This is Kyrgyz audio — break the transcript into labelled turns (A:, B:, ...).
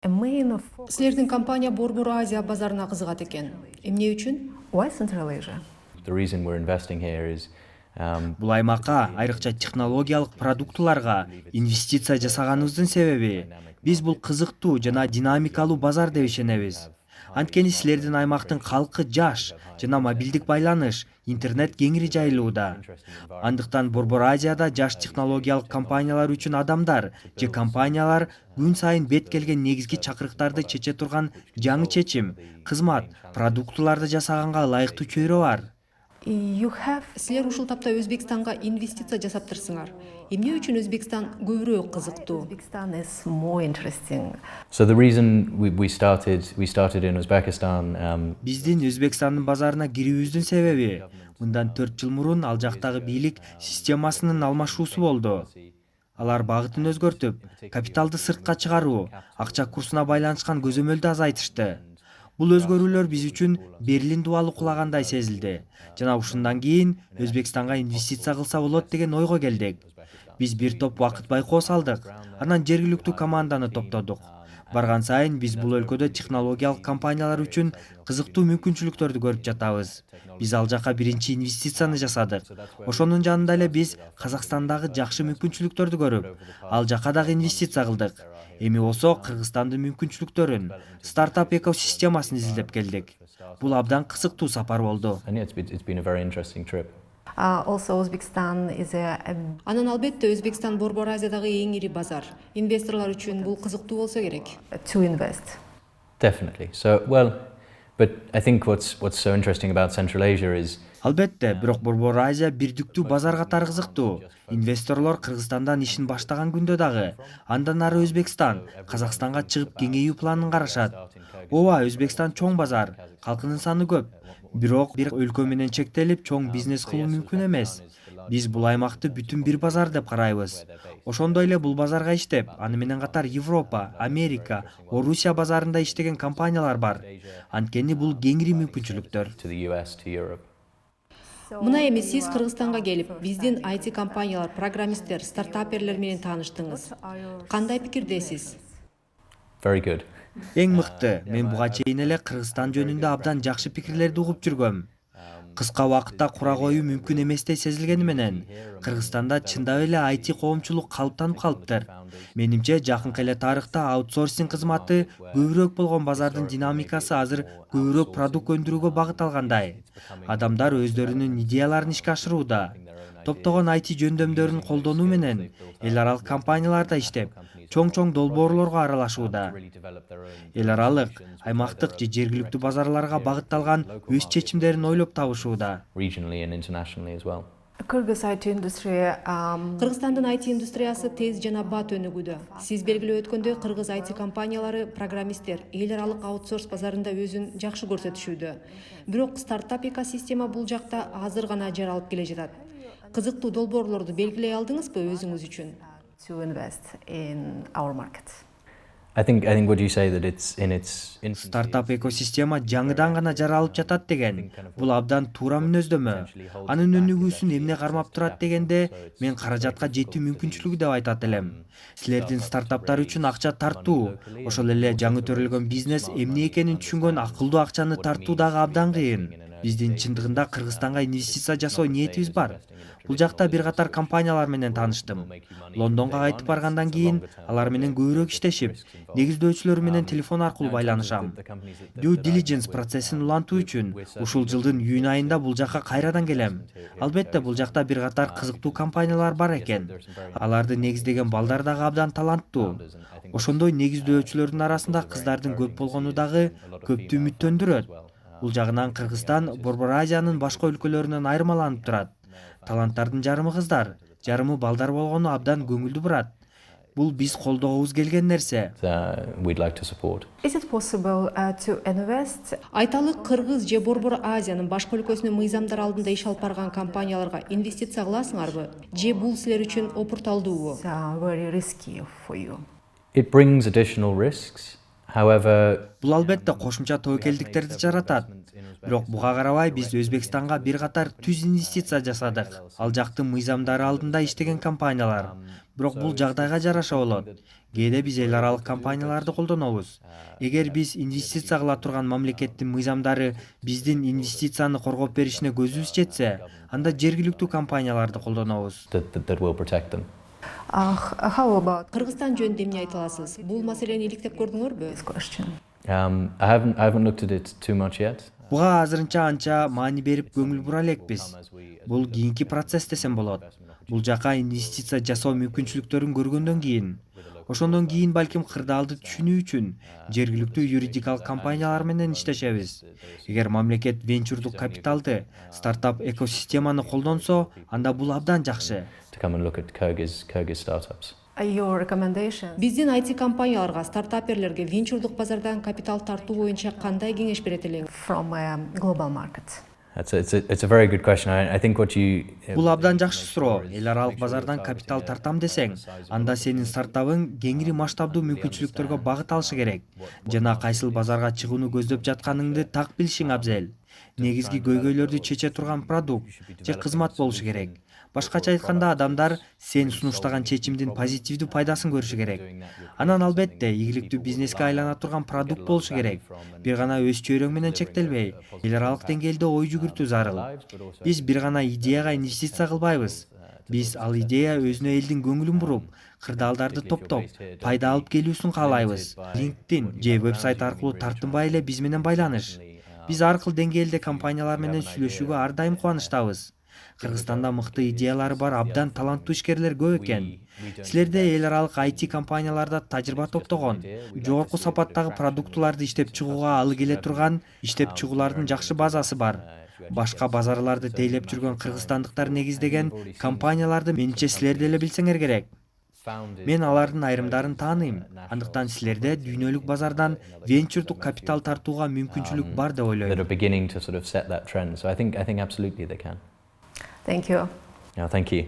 A: Силердин компания Борбор Азия базарына кызыгат экен. Эмне үчүн?
B: Why Central Asia?
C: The reason we're investing here is
D: Бул аймакка айрыкча технологиялык продуктуларга инвестиция жасаганыбыздын себеби биз бул кызыктуу жана динамикалуу базар деп ишенебиз. Анткени силердин аймактын калкы жаш жана мобилдик байланыш, интернет кеңири жайылууда. Андыктан Борбор Азияда жаш технологиялык компаниялар үчүн адамдар же компаниялар күн сайын бет келген негизги чакырыктарды чече турган жаңы чечим, кызмат, продуктуларды жасаганга ылайыктуу чөйрө бар.
A: Силер ушул тапта Өзбекстанга инвестиция жасаптырсыңар. Эмне үчүн Өзбекстан көбүрөөк кызыктуу?
B: Uzbekistan is more interesting.
C: so the reason we started in Uzbekistan.
D: Биздин Өзбекстандын базарына кирүүбүздүн себеби мындан 4 жыл мурун ал жактагы бийлик системасынын алмашуусу болду. Алар багытын өзгөртүп, капиталды сыртка чыгаруу, акча курсуна байланышкан көзөмөлдү азайтышты. Бул өзгөрүүлөр биз үчүн Берлин дубалы кулагандай сезилди. Жана ушундан кийин Өзбекстанга инвестиция кылса болот деген ойго келдик. Биз бир топ убакыт байкоо салдык. Анан жергиликтүү команданы топтодук. Барган сайын биз бул өлкөдө технологиялык компаниялар үчүн кызыктуу мүмкүнчүлүктөрдү көрүп жатабыз. Биз ал жака биринчи инвестицияны жасадык. Ошонун жанында эле биз Казакстандагы жакшы мүмкүнчүлүктөрдү көрүп, ал жака дагы инвестиция кылдык. Эми болсо Кыргызстандын мүмкүнчүлүктөрүн, стартап экосистемасын изилдеп келдик. Бул абдан кызыктуу сапар болду.
C: And yeah, it's been a very interesting trip.
B: Also, Uzbekistan is
A: Анан албетте Өзбекстан Борбор Азиядагы эң ири базар. Инвесторлор үчүн бул кызыктуу болсо керек.
B: to invest.
C: Definitely. But I think what's so interesting about Central Asia is
D: Албетте, бирок Борбор Азия бирдиктүү базар катары кызыктуу. Инвесторлор Кыргызстандан ишин баштаган күндө дагы андан ары Өзбекстан, Казакстанга чыгып кеңейүү планын карашат. Ооба, Өзбекстан чоң базар, калкынын саны көп. Бирок бир өлкө менен чектелип чоң бизнес кылуу мүмкүн эмес. Биз бул аймакты бүтүн бир базар деп карайбыз. Ошондой эле бул базарга иштеп, аны менен катар Европа, Америка, Орусия базарында иштеген компаниялар бар. Анткени бул кеңири мүмкүнчүлүктөр.
C: to the US, to Europe.
A: Мына эми сиз Кыргызстанга келип, биздин IT компаниялар, программисттер, стартаперлер менен тааныштыңыз. Кандай пикирдесиз?
C: Very good.
D: Эң мыкты, мен буга чейин эле Кыргызстан жөнүндө абдан жакшы пикирлерди угуп жүргөм. Кыска убакытта кура коюу мүмкүн эместей сезилгени менен, Кыргызстанда чындап эле IT коомчулук калыптанып калыптыр. Менимче, жакынкы эле тарыхта аутсорсинг кызматы көбүрөөк болгон базардын динамикасы азыр көбүрөөк продукт өндүрүүгө багытталгандай. Адамдар өздөрүнүн идеяларын ишке ашырууда. Топтогон IT жөндөмдөрүн колдонуу менен эл аралык компанияларда иштеп, чоң долбоорлорго аралашууда. Эл аралык, аймактык же жергиликтүү базарларга багытталган өз чечимдерин ойлоп табышууда.
C: Regionally and internationally as well.
B: Kyrgyz IT industry.
A: Кыргызстандын IT индустриясы тез жана бат өнүгүүдө. Сиз белгилеп өткөндөй, кыргыз IT компаниялары, программисттер эл аралык аутсорс базарында өзүн жакшы көрсөтүшүүдө. Бирок стартап экосистема бул жакта азыр гана жаралып келе жатат. Кызыктуу долбоорлорду белгилей алдыңызбы өзүңүз үчүн?
B: To invest in our market.
C: I think what you say that it's in its
D: Стартап экосистема жаңыдан гана жаралып жатат деген, бул абдан туура мүнөздөмө. Анын өнүгүүсүн эмне кармап турат дегенде, мен каражатка жетүү мүмкүнчүлүгү деп айтат элем. Силердин стартаптар үчүн акча тартуу, ошол эле жаңы төрөлгөн бизнес эмне экенин түшүнгөн акылдуу акчаны тартуу дагы абдан кыйын. Биздин чындыгында Кыргызстанга инвестиция жасоо ниетибиз бар. Бул жакта бир катар компаниялар менен тааныштым. Лондонго кайтып баргандан кийин алар менен көбүрөөк иштешип, негиздөөчүлөр менен телефон аркылуу байланышам. Due diligence процессин улантуу үчүн ушул жылдын июнь айында бул жакка кайрадан келем. Албетте, бул жакта бир катар кызыктуу компаниялар бар экен. Аларды негиздеген балдар дагы абдан таланттуу. Ошондой негиздөөчүлөрдүн арасында кыздардын көп болгону дагы көптү үмүттөндүрөт. Бул жагынан Кыргызстан Борбор Азиянын башка өлкөлөрүнөн айырмаланып турат. Таланттардын жарымы кыздар, жарымы балдар болгону абдан көңүлдүү бурат. Бул биз колдогубуз келген нерсе.
C: we'd like to support.
B: Is it possible to invest?
A: Айталык, Кыргыз же Борбор Азиянын башка өлкөсүнүн мыйзамдары алдында иш алып барган компанияларга инвестиция кыласыңарбы? Же бул силер үчүн опурталдуубу?
B: Very risky for you.
C: It brings additional risks. However,
D: Бул албетте кошумча тобокелдиктерди жаратат. Бирок буга карабай биз Өзбекстанга бир катар түз инвестиция жасадык. Ал жактын мыйзамдары алдында иштеген компаниялар. Бирок бул жагдайга жараша болот. кээде биз эл аралык компанияларды колдонобуз. Эгер биз инвестиция кыла турган мамлекеттин мыйзамдары биздин инвестицияны коргоп беришине көзүбүз жетсе, анда жергиликтүү компанияларды колдонобуз.
C: that will protect them.
B: How about
A: Кыргызстан жөнүндө эмне айта аласыз? Бул маселени иликтеп көрдүңөрбү?
B: this question?
C: I haven't looked at it too much yet.
D: Буга азырынча анча маани берип көңүл бура элекпиз. Бул кийинки процесс десем болот. Бул жака инвестиция жасоо мүмкүнчүлүктөрүн көргөндөн кийин, ошондон кийин балким кырдаалды түшүнүү үчүн жергиликтүү юридикалык компаниялар менен иштешебиз. Эгер мамлекет венчурдук капиталды, стартап экосистеманы колдонсо, анда бул абдан жакшы.
C: To come and look at Kyrgyz startups.
B: Your recommendations?
A: Биздин IT компанияларга, стартаперлерге венчурдук базардан капитал тартуу боюнча кандай кеңеш берет элең?
B: From global markets.
C: It's a very good question. I think what you
D: Бул абдан жакшы суроо. Эл аралык базардан капитал тартам десең, анда сенин стартабың кеңири масштабдуу мүмкүнчүлүктөргө багыт алышы керек. Жана кайсыл базарга чыгууну көздөп жатканыңды так билишиң абзел. Негизги көйгөйлөрдү чече турган продукт же кызмат болушу керек. Башкача айтканда, адамдар сен сунуштаган чечимдин позитивдүү пайдасын көрүшү керек. Анан албетте ийгиликтүү бизнеске айлана турган продукт болушу керек. Бир гана өз чөйрөң менен чектелбей, эл аралык деңгээлде ой жүгүртүү зарыл. Биз бир гана идеяга инвестиция кылбайбыз. Биз ал идея өзүнө элдин көңүлүн буруп, кырдаалдарды топтоп, пайда алып келүүсүн каалайбыз. LinkedIn же вебсайт аркылуу тартынбай эле биз менен байланыш. Биз ар кыл деңгээлде компаниялар менен сүйлөшүүгө ар дайым кубанычтабыз. Кыргызстанда мыкты идеялары бар абдан таланттуу ишкерлер көп экен. Силерде эл аралык IT компанияларда тажрыйба топтогон, жогорку сапаттагы продуктуларды иштеп чыгууга алы келе турган иштеп чыгуулардын жакшы базасы бар. Башка базарларды тейлеп жүргөн кыргызстандыктар негиздеген компанияларды менимче силер деле билсеңер керек. Мен алардын айрымдарын тааныйм. Андыктан силерде дүйнөлүк базардан венчурдук капитал тартууга мүмкүнчүлүк бар деп ойлойм.
C: that are beginning to sort of set that trend. So I think absolutely they can.
B: Thank you.
C: Yeah, thank you.